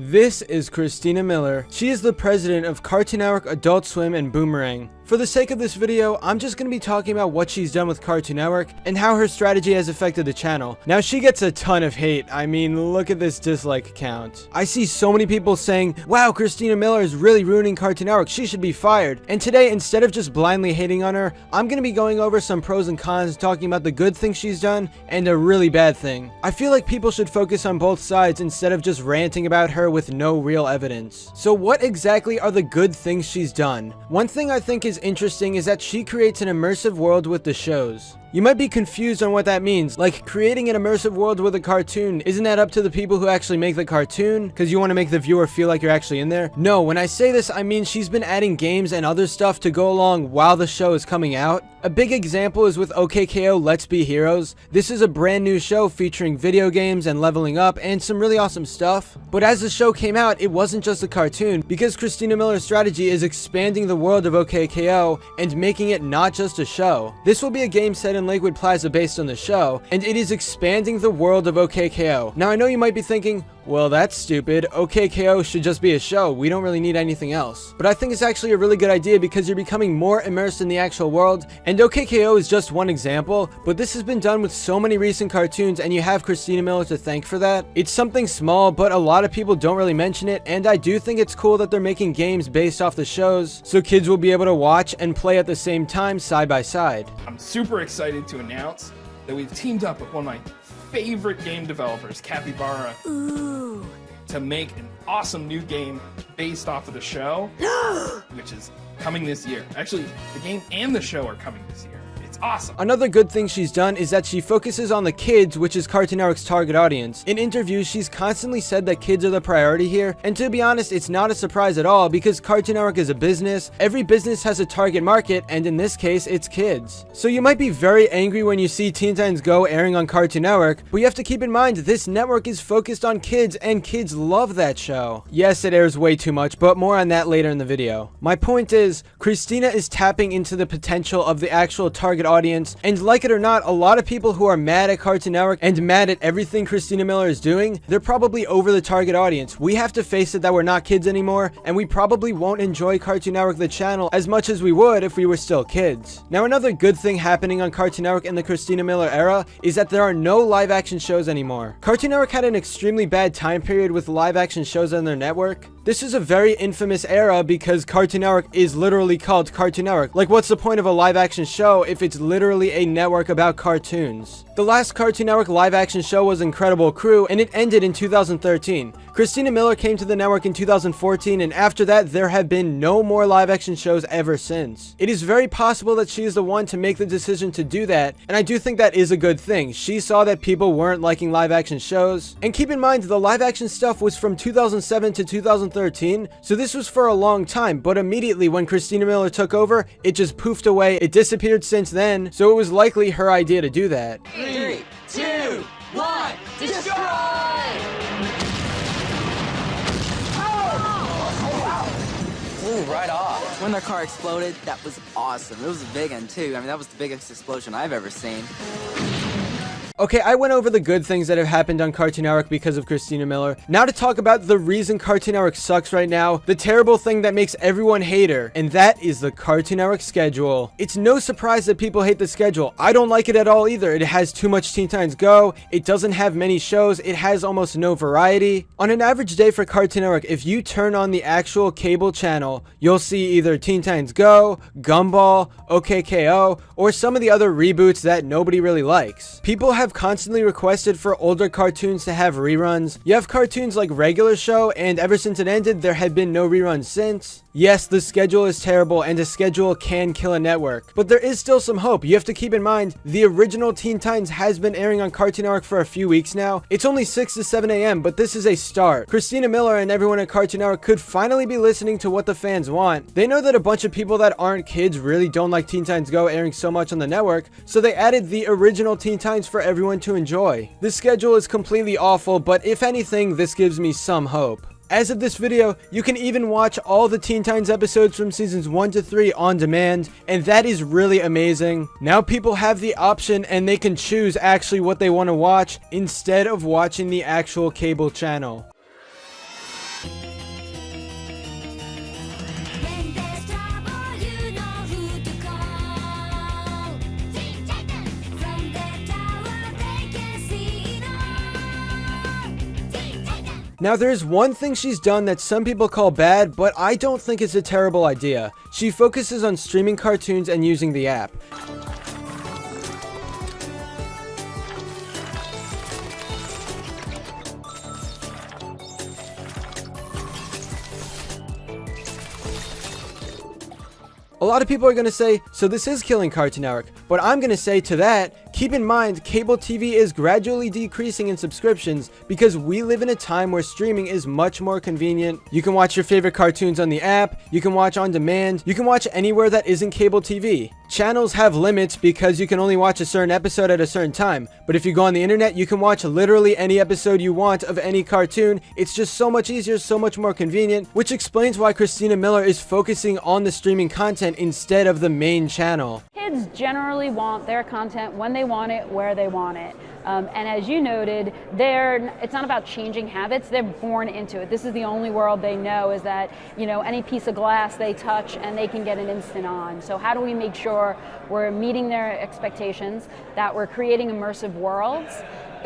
This is Christina Miller. She is the president of Cartoon Network, Adult Swim, and Boomerang. For the sake of this video, I'm just going to be talking about what she's done with Cartoon Network and how her strategy has affected the channel. Now, she gets a ton of hate. I mean, look at this dislike count. I see so many people saying, wow, Christina Miller is really ruining Cartoon Network. She should be fired. And today, instead of just blindly hating on her, I'm going to be going over some pros and cons, talking about the good things she's done and a really bad thing. I feel like people should focus on both sides instead of just ranting about her with no real evidence. So what exactly are the good things she's done? One thing I think is interesting is that she creates an immersive world with the shows. You might be confused on what that means, like creating an immersive world with a cartoon. Isn't that up to the people who actually make the cartoon? Because you want to make the viewer feel like you're actually in there? No, when I say this, I mean she's been adding games and other stuff to go along while the show is coming out. A big example is with OKKO Let's Be Heroes. This is a brand new show featuring video games and leveling up and some really awesome stuff. But as the show came out, it wasn't just a cartoon, because Christina Miller's strategy is expanding the world of OKKO and making it not just a show. This will be a game set in Lakewood Plaza based on the show, and it is expanding the world of OKKO. Now, I know you might be thinking, well, that's stupid. OKKO should just be a show. We don't really need anything else. But I think it's actually a really good idea because you're becoming more immersed in the actual world, and OKKO is just one example, but this has been done with so many recent cartoons, and you have Christina Miller to thank for that. It's something small, but a lot of people don't really mention it, and I do think it's cool that they're making games based off the shows, so kids will be able to watch and play at the same time side by side. I'm super excited to announce that we've teamed up with one of my favorite game developers, Capybara, to make an awesome new game based off of the show, which is coming this year. Actually, the game and the show are coming this year. It's awesome. Another good thing she's done is that she focuses on the kids, which is Cartoon Network's target audience. In interviews, she's constantly said that kids are the priority here, and to be honest, it's not a surprise at all because Cartoon Network is a business. Every business has a target market, and in this case, it's kids. So you might be very angry when you see Teen Titans Go airing on Cartoon Network, but you have to keep in mind this network is focused on kids, and kids love that show. Yes, it airs way too much, but more on that later in the video. My point is, Christina is tapping into the potential of the actual target audience, and like it or not, a lot of people who are mad at Cartoon Network and mad at everything Christina Miller is doing, they're probably over the target audience. We have to face it that we're not kids anymore, and we probably won't enjoy Cartoon Network the channel as much as we would if we were still kids. Now, another good thing happening on Cartoon Network in the Christina Miller era is that there are no live action shows anymore. Cartoon Network had an extremely bad time period with live action shows on their network. This is a very infamous era because Cartoon Network is literally called Cartoon Network. Like, what's the point of a live action show if it's literally a network about cartoons? The last Cartoon Network live action show was Incredible Crew, and it ended in 2013. Christina Miller came to the network in 2014, and after that, there have been no more live action shows ever since. It is very possible that she is the one to make the decision to do that, and I do think that is a good thing. She saw that people weren't liking live action shows. And keep in mind, the live action stuff was from 2007 to 2013, so this was for a long time, but immediately when Christina Miller took over, it just poofed away. It disappeared since then, so it was likely her idea to do that. 3, 2, 1, destroy! Ooh, right off. When their car exploded, that was awesome. It was a big one too. I mean, that was the biggest explosion I've ever seen. Okay, I went over the good things that have happened on Cartoon Network because of Christina Miller. Now to talk about the reason Cartoon Network sucks right now, the terrible thing that makes everyone hate her, and that is the Cartoon Network schedule. It's no surprise that people hate the schedule. I don't like it at all either. It has too much Teen Titans Go, it doesn't have many shows, it has almost no variety. On an average day for Cartoon Network, if you turn on the actual cable channel, you'll see either Teen Titans Go, Gumball, OKKO, or some of the other reboots that nobody really likes. People have constantly requested for older cartoons to have reruns. You have cartoons like Regular Show, and ever since it ended, there had been no reruns since. Yes, the schedule is terrible, and a schedule can kill a network, but there is still some hope. You have to keep in mind, the original Teen Titans has been airing on Cartoon Network for a few weeks now. It's only 6 to 7 a.m., but this is a start. Christina Miller and everyone at Cartoon Network could finally be listening to what the fans want. They know that a bunch of people that aren't kids really don't like Teen Titans Go airing so much on the network, so they added the original Teen Titans for everyone to enjoy. This schedule is completely awful, but if anything, this gives me some hope. As of this video, you can even watch all the Teen Titans episodes from seasons 1 to 3 on demand, and that is really amazing. Now people have the option and they can choose actually what they want to watch instead of watching the actual cable channel. Now there's one thing she's done that some people call bad, but I don't think it's a terrible idea. She focuses on streaming cartoons and using the app. A lot of people are going to say, so this is killing Cartoon Network, but I'm going to say to that, keep in mind cable TV is gradually decreasing in subscriptions because we live in a time where streaming is much more convenient. You can watch your favorite cartoons on the app, you can watch on demand, you can watch anywhere that isn't cable TV. Channels have limits because you can only watch a certain episode at a certain time, but if you go on the internet, you can watch literally any episode you want of any cartoon. It's just so much easier, so much more convenient, which explains why Christina Miller is focusing on the streaming content instead of the main channel. Kids generally want their content when they want it, where they want it. And as you noted, it's not about changing habits, they're born into it. This is the only world they know, is that, any piece of glass they touch and they can get an instant on. So how do we make sure we're meeting their expectations, that we're creating immersive worlds?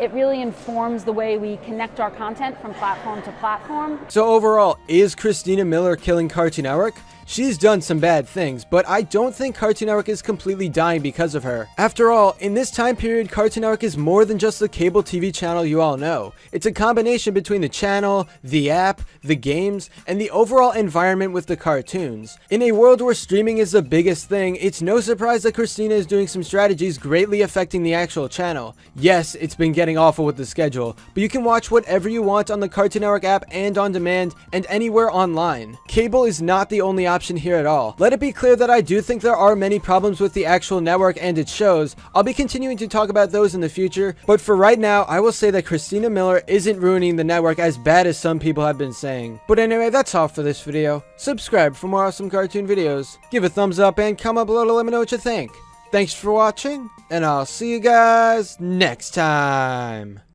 It really informs the way we connect our content from platform to platform. So overall, is Christina Miller killing Cartoon Network? She's done some bad things, but I don't think Cartoon Network is completely dying because of her. After all, in this time period, Cartoon Network is more than just the cable TV channel you all know. It's a combination between the channel, the app, the games, and the overall environment with the cartoons. In a world where streaming is the biggest thing, it's no surprise that Christina is doing some strategies greatly affecting the actual channel. Yes, it's been getting awful with the schedule, but you can watch whatever you want on the Cartoon Network app and on demand and anywhere online. Cable is not the only option here at all. Let it be clear that I do think there are many problems with the actual network and its shows. I'll be continuing to talk about those in the future, but for right now, I will say that Christina Miller isn't ruining the network as bad as some people have been saying. But anyway, that's all for this video. Subscribe for more awesome cartoon videos. Give a thumbs up and comment below to let me know what you think. Thanks for watching, and I'll see you guys next time.